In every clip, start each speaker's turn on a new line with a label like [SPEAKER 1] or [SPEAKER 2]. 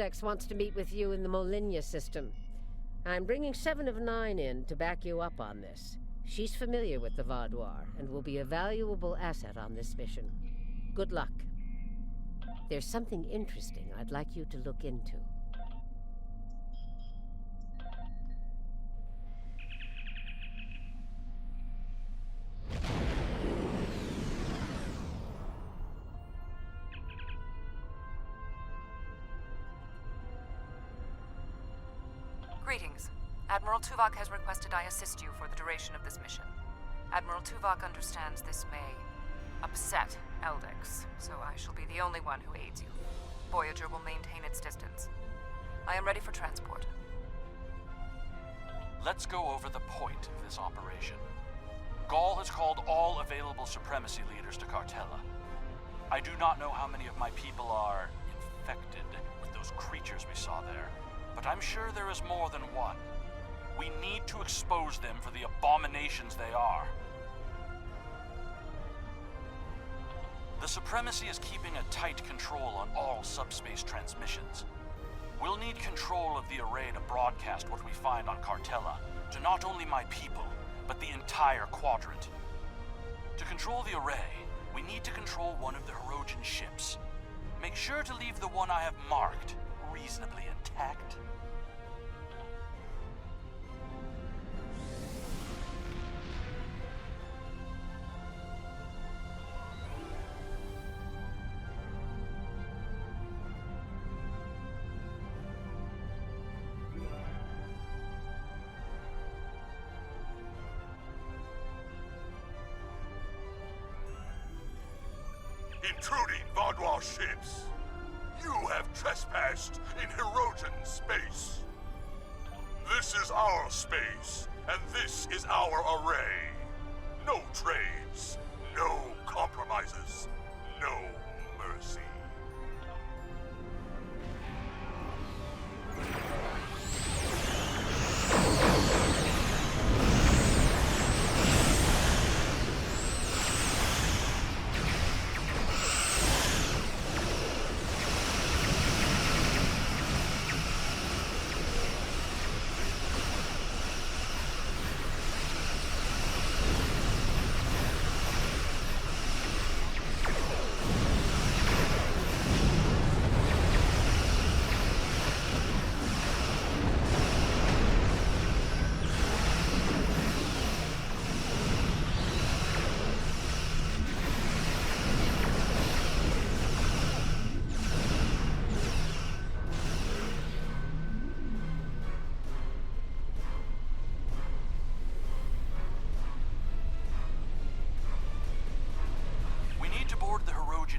[SPEAKER 1] Eldax wants to meet with you in the Molinia system. I'm bringing 7 of 9 in to back you up on this. She's familiar with the Vaadwuar and will be a valuable asset on this mission. Good luck. There's something interesting I'd like you to look into.
[SPEAKER 2] Greetings. Admiral Tuvok has requested I assist you for the duration of this mission. Admiral Tuvok understands this may upset Eldax, so I shall be the only one who aids you. Voyager will maintain its distance. I am ready for transport.
[SPEAKER 3] Let's go over the point of this operation. Ghaul has called all available supremacy leaders to Kartella. I do not know how many of my people are infected with those creatures we saw there, but I'm sure there is more than one. We need to expose them for the abominations they are. The Supremacy is keeping a tight control on all subspace transmissions. We'll need control of the array to broadcast what we find on Kartella to not only my people, but the entire quadrant. To control the array, we need to control one of the Hirogen ships. Make sure to leave the one I have marked reasonably intact.
[SPEAKER 4] Intruding Vaadwuar ships! You have trespassed in Hirogen space! This is our space, and this is our array. No trades, no compromises, no mercy.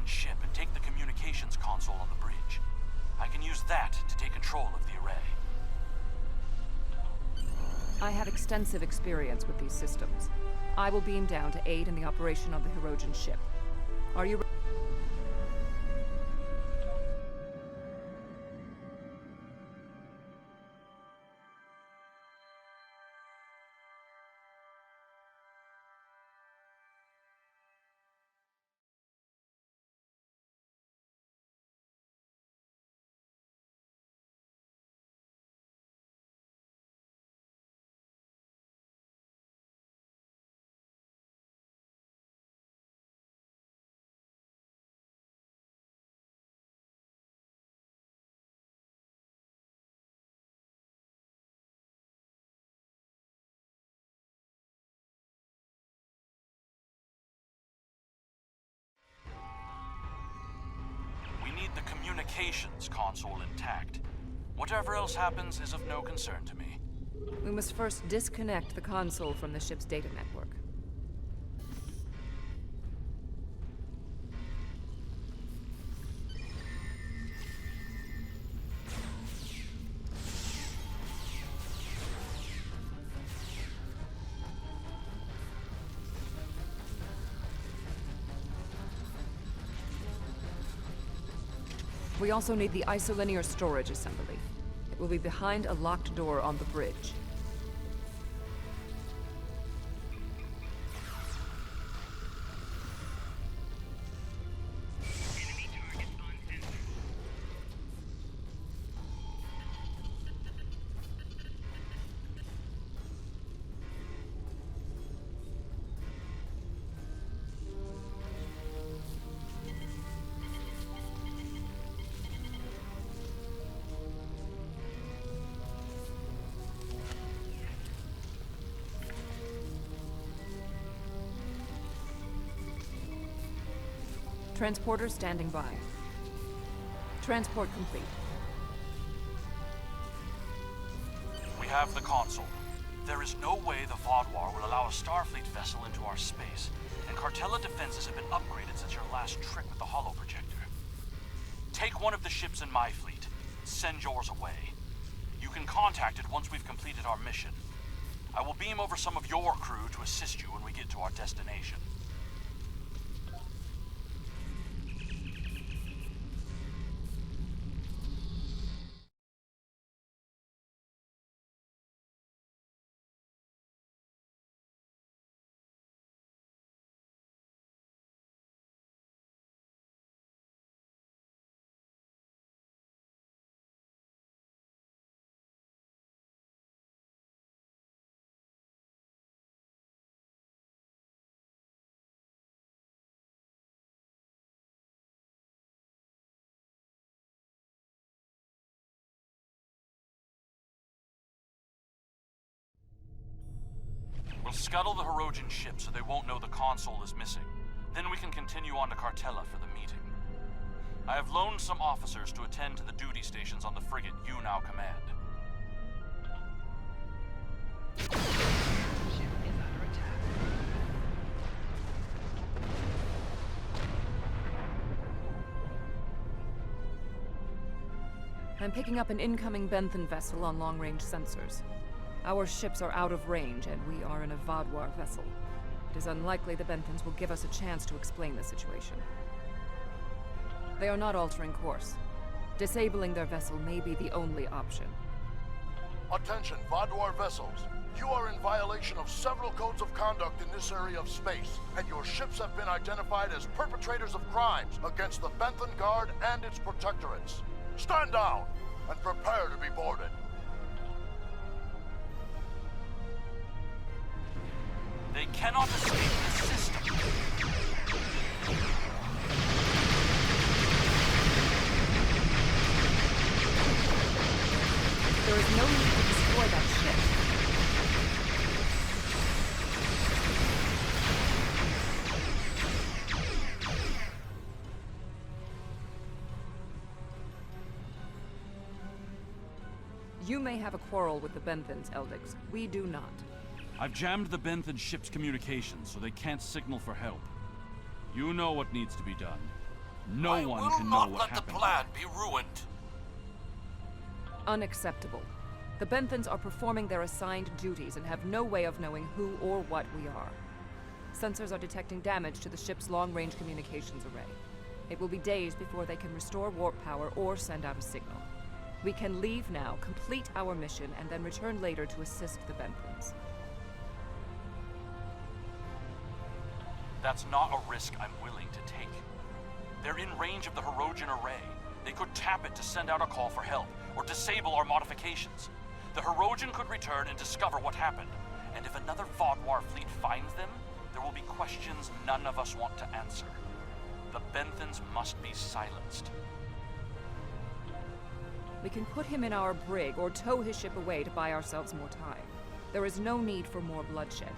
[SPEAKER 3] Ship and take the communications console on the bridge. I can use that to take control of the array.
[SPEAKER 2] I have extensive experience with these systems. I will beam down to aid in the operation of the Hirogen ship. Are you ready?
[SPEAKER 3] The communications console intact. Whatever else happens is of no concern to me.
[SPEAKER 2] We must first disconnect the console from the ship's data network. We also need the isolinear storage assembly. It will be behind a locked door on the bridge. Transporter standing by. Transport complete.
[SPEAKER 3] We have the console. There is no way the Vaadwuar will allow a Starfleet vessel into our space, and Kartella defenses have been upgraded since your last trick with the holo projector. Take one of the ships in my fleet. Send yours away. You can contact it once we've completed our mission. I will beam over some of your crew to assist you when we get to our destination. We'll scuttle the Hirogen ship so they won't know the console is missing. Then we can continue on to Kartella for the meeting. I have loaned some officers to attend to the duty stations on the frigate you now command.
[SPEAKER 5] Ship is under attack.
[SPEAKER 2] I'm picking up an incoming Benthan vessel on long-range sensors. Our ships are out of range, and we are in a Vaadwuar vessel. It is unlikely the Benthans will give us a chance to explain the situation. They are not altering course. Disabling their vessel may be the only option.
[SPEAKER 6] Attention, Vaadwuar vessels. You are in violation of several codes of conduct in this area of space, and your ships have been identified as perpetrators of crimes against the Benthan Guard and its protectorates. Stand down and prepare to be boarded.
[SPEAKER 3] They cannot escape the system.
[SPEAKER 2] There is no need to destroy that ship. You may have a quarrel with the Benthans, Eldax. We do not.
[SPEAKER 3] I've jammed the Benthan ship's communications so they can't signal for help. You know what needs to be done. No one can know what happened.
[SPEAKER 4] I will not let the plan be ruined.
[SPEAKER 2] Unacceptable. The Benthans are performing their assigned duties and have no way of knowing who or what we are. Sensors are detecting damage to the ship's long-range communications array. It will be days before they can restore warp power or send out a signal. We can leave now, complete our mission, and then return later to assist the Benthans.
[SPEAKER 3] That's not a risk I'm willing to take. They're in range of the Hirogen array. They could tap it to send out a call for help, or disable our modifications. The Hirogen could return and discover what happened. And if another Vaadwuar fleet finds them, there will be questions none of us want to answer. The Benthans must be silenced.
[SPEAKER 2] We can put him in our brig, or tow his ship away to buy ourselves more time. There is no need for more bloodshed.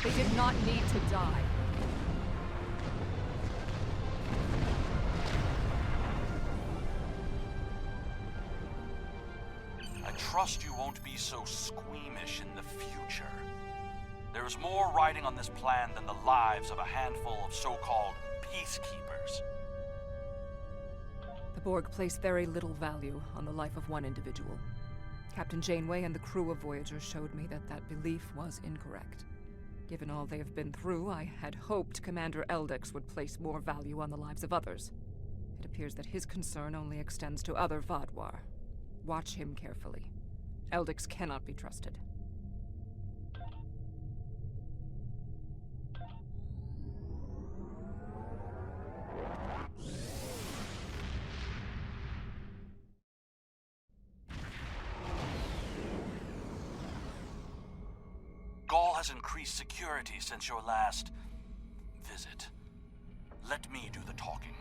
[SPEAKER 2] They did not need to die.
[SPEAKER 3] I trust you won't be so squeamish in the future. There is more riding on this plan than the lives of a handful of so-called peacekeepers.
[SPEAKER 2] The Borg place very little value on the life of one individual. Captain Janeway and the crew of Voyager showed me that that belief was incorrect. Given all they have been through, I had hoped Commander Eldax would place more value on the lives of others. It appears that his concern only extends to other Vaadwuar. Watch him carefully. Eldax cannot be trusted.
[SPEAKER 3] Has increased security since your last visit. Let me do the talking.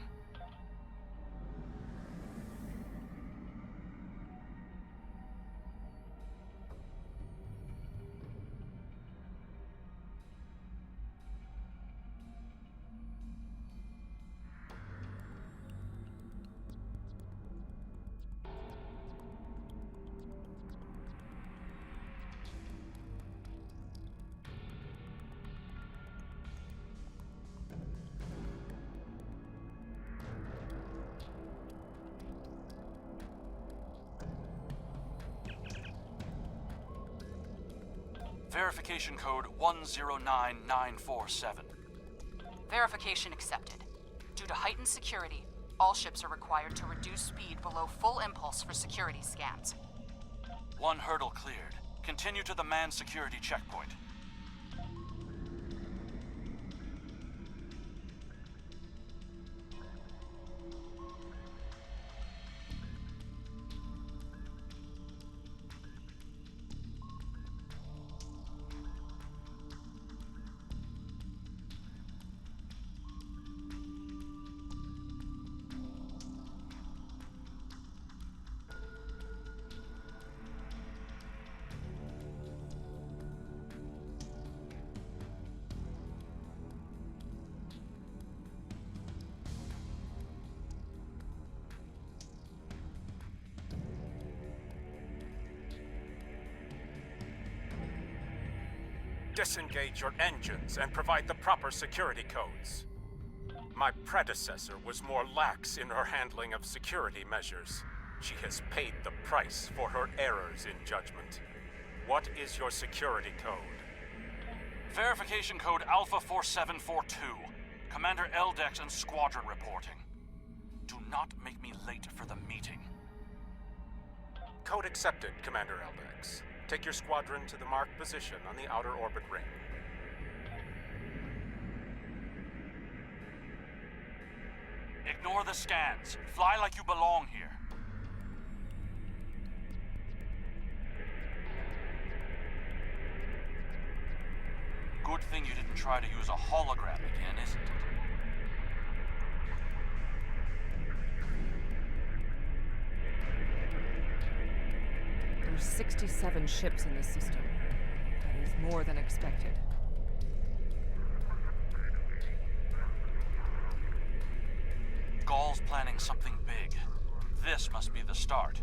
[SPEAKER 3] Verification code 109947.
[SPEAKER 2] Verification accepted. Due to heightened security, all ships are required to reduce speed below full impulse for security scans.
[SPEAKER 3] One hurdle cleared. Continue to the manned security checkpoint.
[SPEAKER 5] Disengage your engines and provide the proper security codes. My predecessor was more lax in her handling of security measures. She has paid the price for her errors in judgment. What is your security code?
[SPEAKER 3] Verification code Alpha 4742. Commander Eldax and Squadron reporting. Do not make me late for the meeting.
[SPEAKER 5] Code accepted, Commander Eldax. Take your squadron to the marked position on the outer orbit ring.
[SPEAKER 3] Ignore the scans. Fly like you belong here. Good thing you didn't try to use a hologram again, isn't it?
[SPEAKER 7] There's 67 ships in this system. That is more than expected.
[SPEAKER 3] Gaul's planning something big. This must be the start.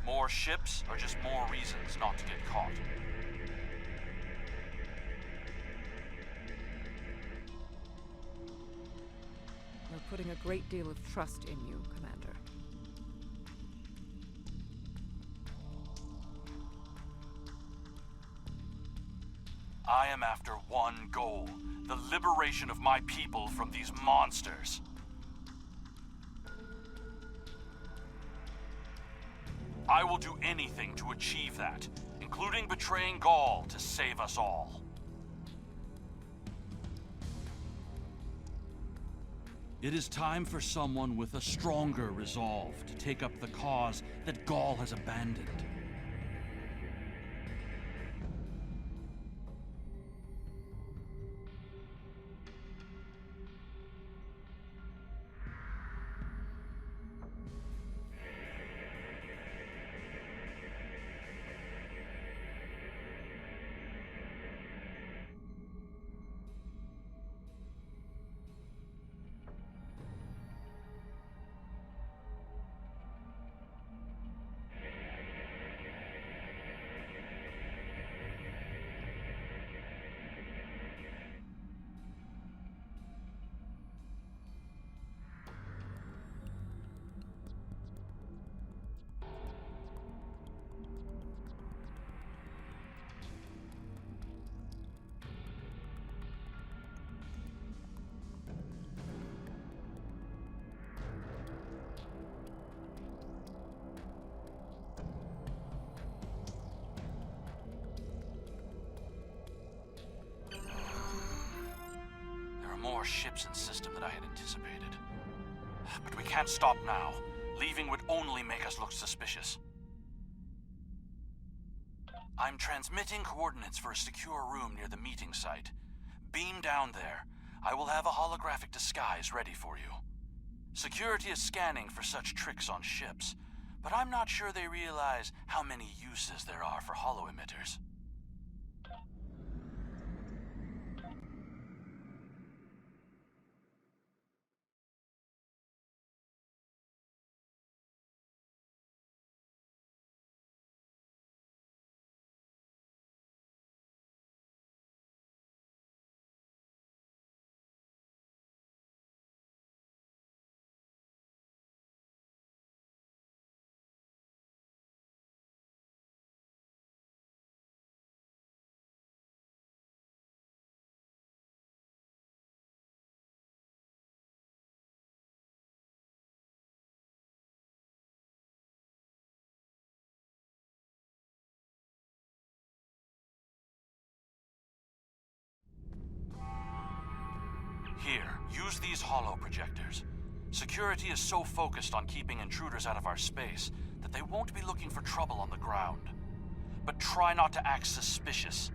[SPEAKER 3] More ships, or just more reasons not to get caught?
[SPEAKER 7] We're putting a great deal of trust in you, Commander.
[SPEAKER 3] I am after one goal: the liberation of my people from these monsters. I will do anything to achieve that, including betraying Gaul to save us all. It is time for someone with a stronger resolve to take up the cause that Gaul has abandoned. More ships in system than I had anticipated. But we can't stop now. Leaving would only make us look suspicious. I'm transmitting coordinates for a secure room near the meeting site. Beam down there. I will have a holographic disguise ready for you. Security is scanning for such tricks on ships, but I'm not sure they realize how many uses there are for holo-emitters. Use these holo projectors. Security is so focused on keeping intruders out of our space that they won't be looking for trouble on the ground. But try not to act suspicious.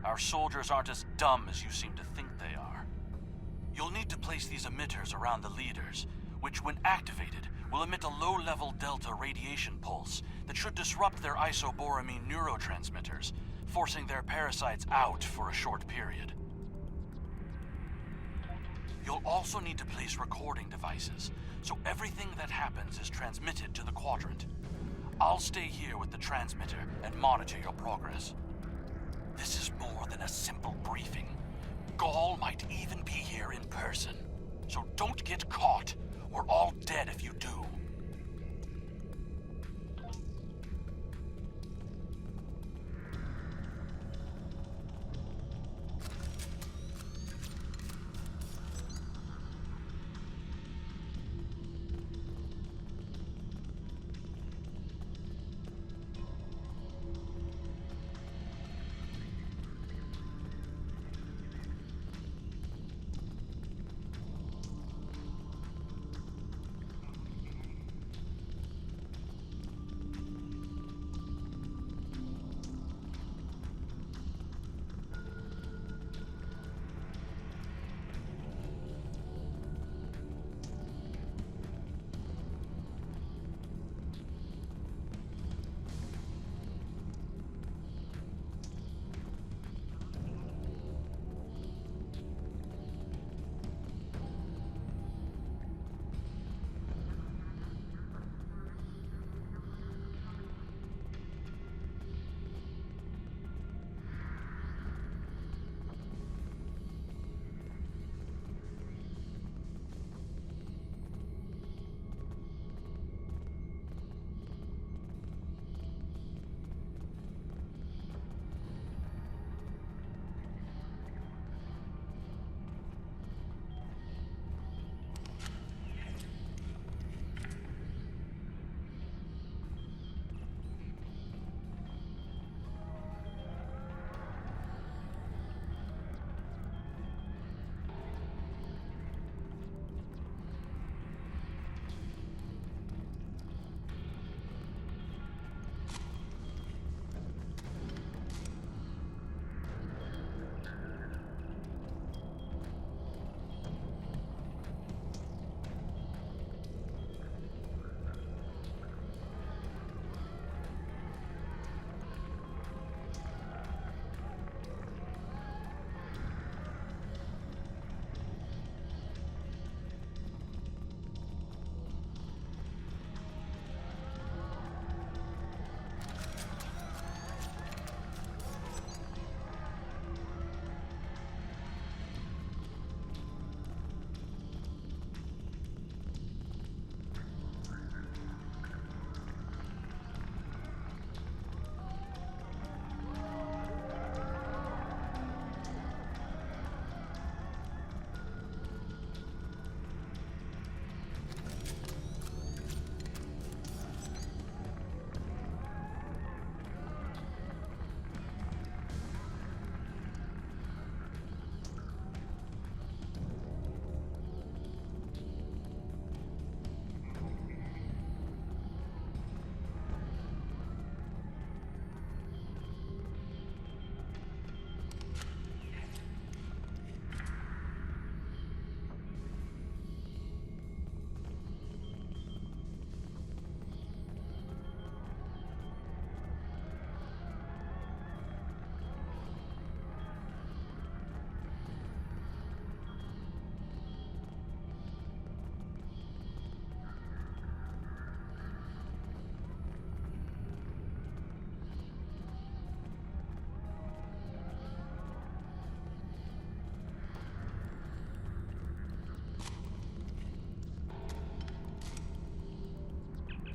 [SPEAKER 3] Our soldiers aren't as dumb as you seem to think they are. You'll need to place these emitters around the leaders, which when activated will emit a low-level delta radiation pulse that should disrupt their isoboramine neurotransmitters, forcing their parasites out for a short period. You'll also need to place recording devices, so everything that happens is transmitted to the quadrant. I'll stay here with the transmitter and monitor your progress. This is more than a simple briefing. Gaul might even be here in person, so don't get caught. We're all dead if you do.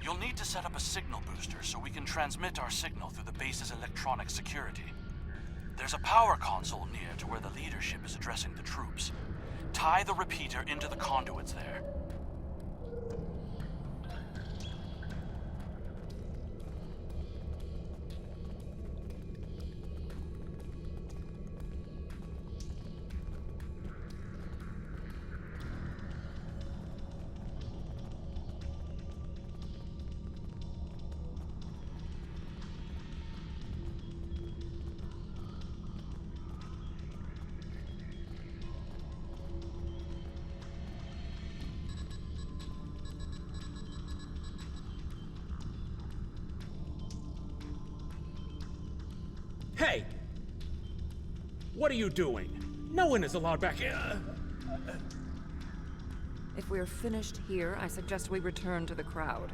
[SPEAKER 3] You'll need to set up a signal booster so we can transmit our signal through the base's electronic security. There's a power console near to where the leadership is addressing the troops. Tie the repeater into the conduits there.
[SPEAKER 8] Hey! What are you doing? No one is allowed back here.
[SPEAKER 7] If we're finished here, I suggest we return to the crowd.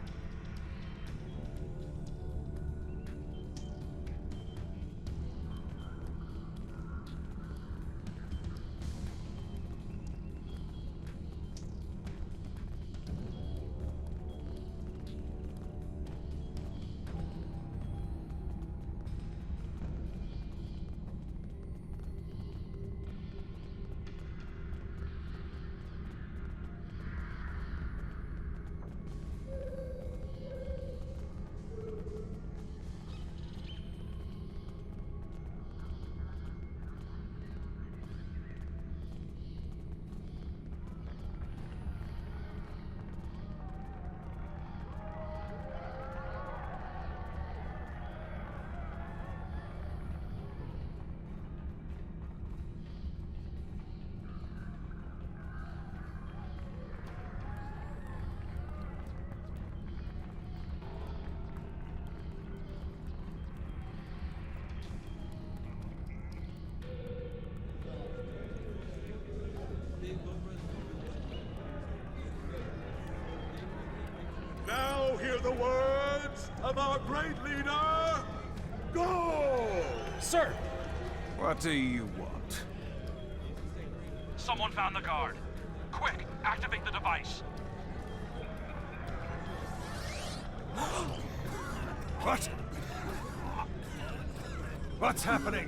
[SPEAKER 4] Now hear the words of our great leader. Go!
[SPEAKER 8] Sir!
[SPEAKER 9] What do you want?
[SPEAKER 3] Someone found the guard. Quick, activate the device.
[SPEAKER 9] What? What's happening?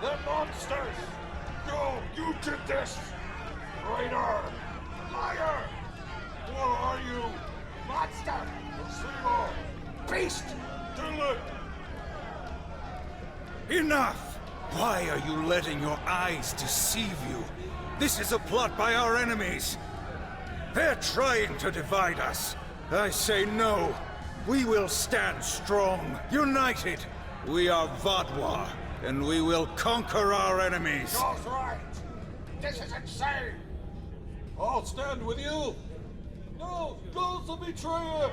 [SPEAKER 4] The monsters! No, you did this! Traitor! Liar! Who are you? Monster! Deceiver! Beast! Villain!
[SPEAKER 9] Enough! Why are you letting your eyes deceive you? This is a plot by our enemies. They're trying to divide us. I say no. We will stand strong, united. We are Vaadwuar, and we will conquer our enemies.
[SPEAKER 4] Joe's right! This is insane! I'll stand with you! No! Joe's the betrayer!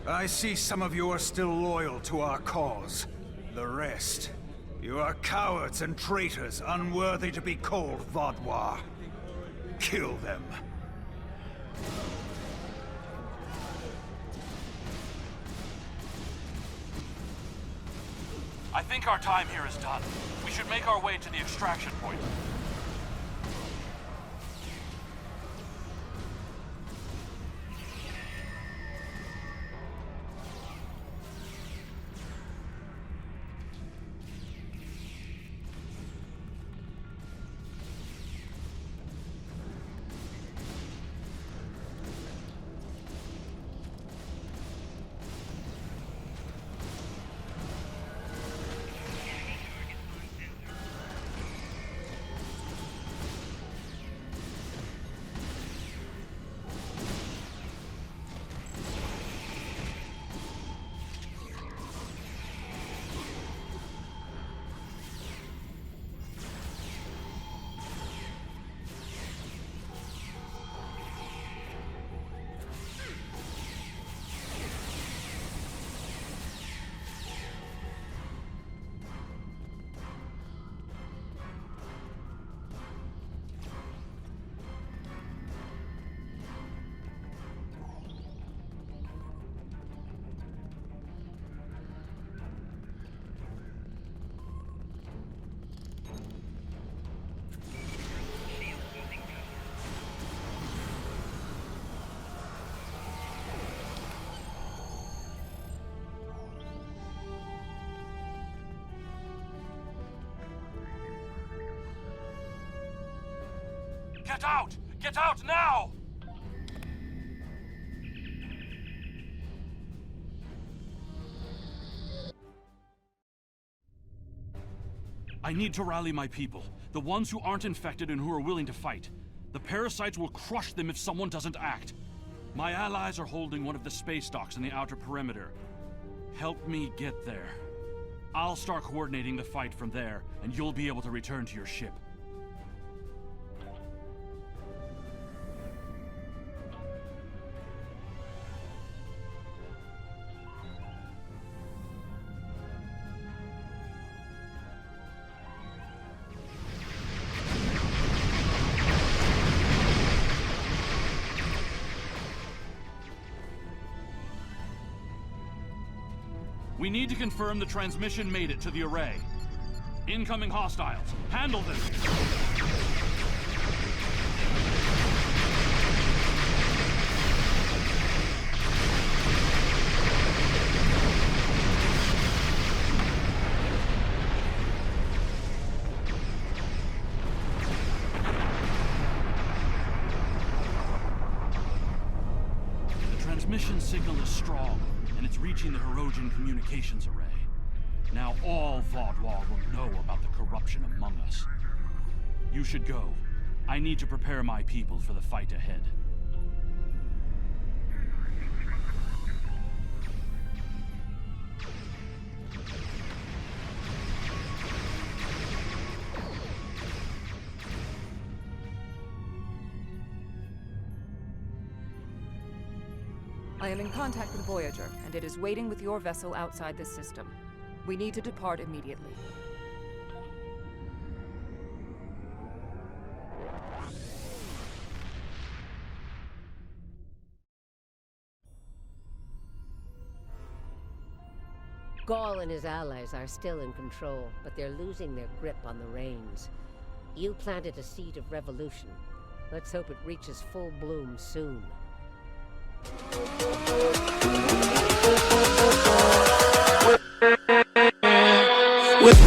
[SPEAKER 9] I see some of you are still loyal to our cause. The rest, you are cowards and traitors unworthy to be called Vaadwuar. Kill them.
[SPEAKER 3] I think our time here is done. We should make our way to the extraction point. Get out! Get out now! I need to rally my people. The ones who aren't infected and who are willing to fight. The parasites will crush them if someone doesn't act. My allies are holding one of the space docks in the outer perimeter. Help me get there. I'll start coordinating the fight from there, and you'll be able to return to your ship. We need to confirm the transmission made it to the array. Incoming hostiles. Handle them! The transmission signal is strong, and it's reaching the Hirogen communications array. Now all Vaadwuar will know about the corruption among us. You should go. I need to prepare my people for the fight ahead.
[SPEAKER 2] I am in contact with Voyager, and it is waiting with your vessel outside this system. We need to depart immediately.
[SPEAKER 1] Gaul and his allies are still in control, but they're losing their grip on the reins. You planted a seed of revolution. Let's hope it reaches full bloom soon. With